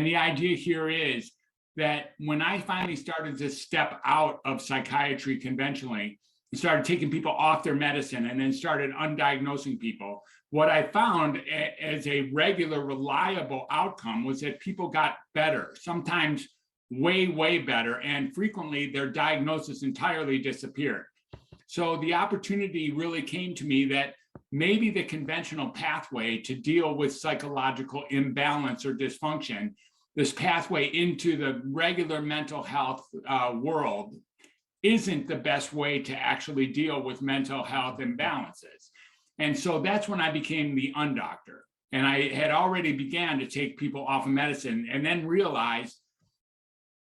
the idea here is that when I finally started to step out of psychiatry conventionally and started taking people off their medicine and then started undiagnosing people, what I found as a regular, reliable outcome was that people got better, sometimes way, way better, and frequently their diagnosis entirely disappeared. So the opportunity really came to me that maybe the conventional pathway to deal with psychological imbalance or dysfunction, this pathway into the regular mental health world, isn't the best way to actually deal with mental health imbalances. And so that's when I became the undoctor. And I had already began to take people off of medicine and then realized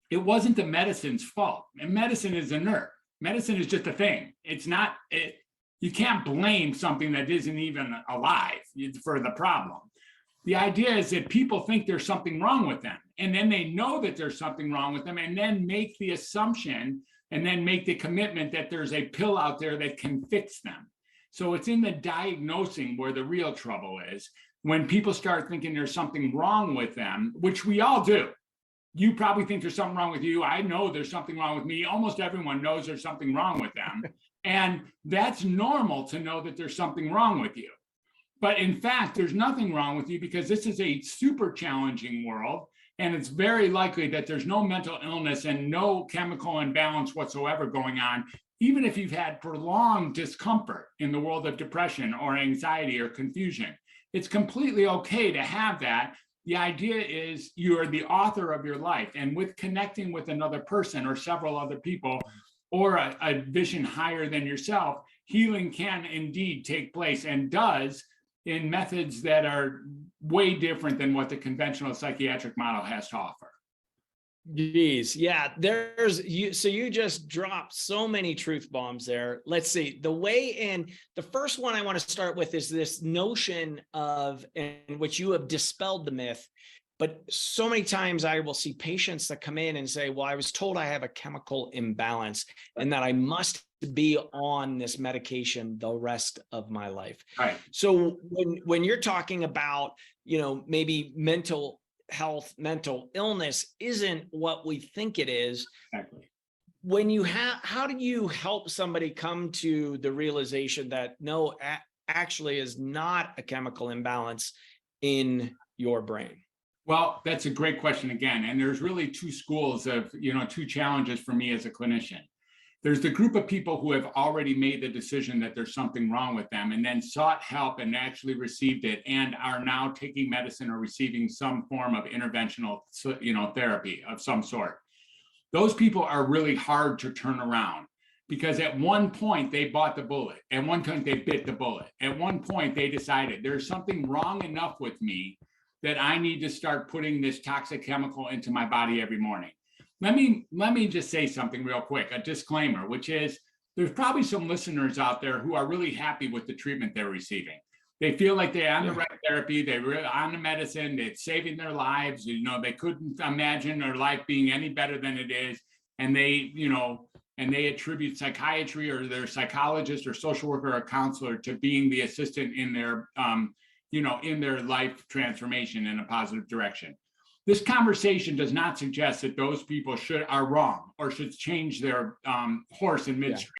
it wasn't the medicine's fault. And medicine is inert. Medicine is just a thing. It's not, you can't blame something that isn't even alive for the problem. The idea is that people think there's something wrong with them, and then they know that there's something wrong with them, and then make the assumption and then make the commitment that there's a pill out there that can fix them. So it's in the diagnosing where the real trouble is. When people start thinking there's something wrong with them, which we all do. You probably think there's something wrong with you. I know there's something wrong with me. Almost everyone knows there's something wrong with them. And that's normal to know that there's something wrong with you. But in fact, there's nothing wrong with you because this is a super challenging world. And it's very likely that there's no mental illness and no chemical imbalance whatsoever going on, even if you've had prolonged discomfort in the world of depression or anxiety or confusion. It's completely okay to have that. The idea is you're the author of your life, and with connecting with another person or several other people or a vision higher than yourself, healing can indeed take place and does in methods that are way different than what the conventional psychiatric model has to offer. Geez, yeah, so you just dropped so many truth bombs there. Let's see, the way in, the first one I want to start with is this notion of, in which you have dispelled the myth, but so many times I will see patients that come in and say, well, I was told I have a chemical imbalance and that I must be on this medication the rest of my life. Right. So when you're talking about, maybe mental health, mental illness isn't what we think it is. Exactly. When you how do you help somebody come to the realization that no, actually is not a chemical imbalance in your brain? Well, that's a great question again. And there's really two schools of, two challenges for me as a clinician. There's the group of people who have already made the decision that there's something wrong with them and then sought help and actually received it and are now taking medicine or receiving some form of interventional, therapy of some sort. Those people are really hard to turn around because at one point they bought the bullet. At one point they bit the bullet. At one point they decided there's something wrong enough with me that I need to start putting this toxic chemical into my body every morning. Let me just say something real quick, a disclaimer, which is there's probably some listeners out there who are really happy with the treatment they're receiving. They feel like they're on the right therapy, they're on the medicine, it's saving their lives. They couldn't imagine their life being any better than it is. And they attribute psychiatry or their psychologist or social worker or counselor to being the assistant in their, in their life transformation in a positive direction. This conversation does not suggest that those people are wrong or should change their horse in midstream.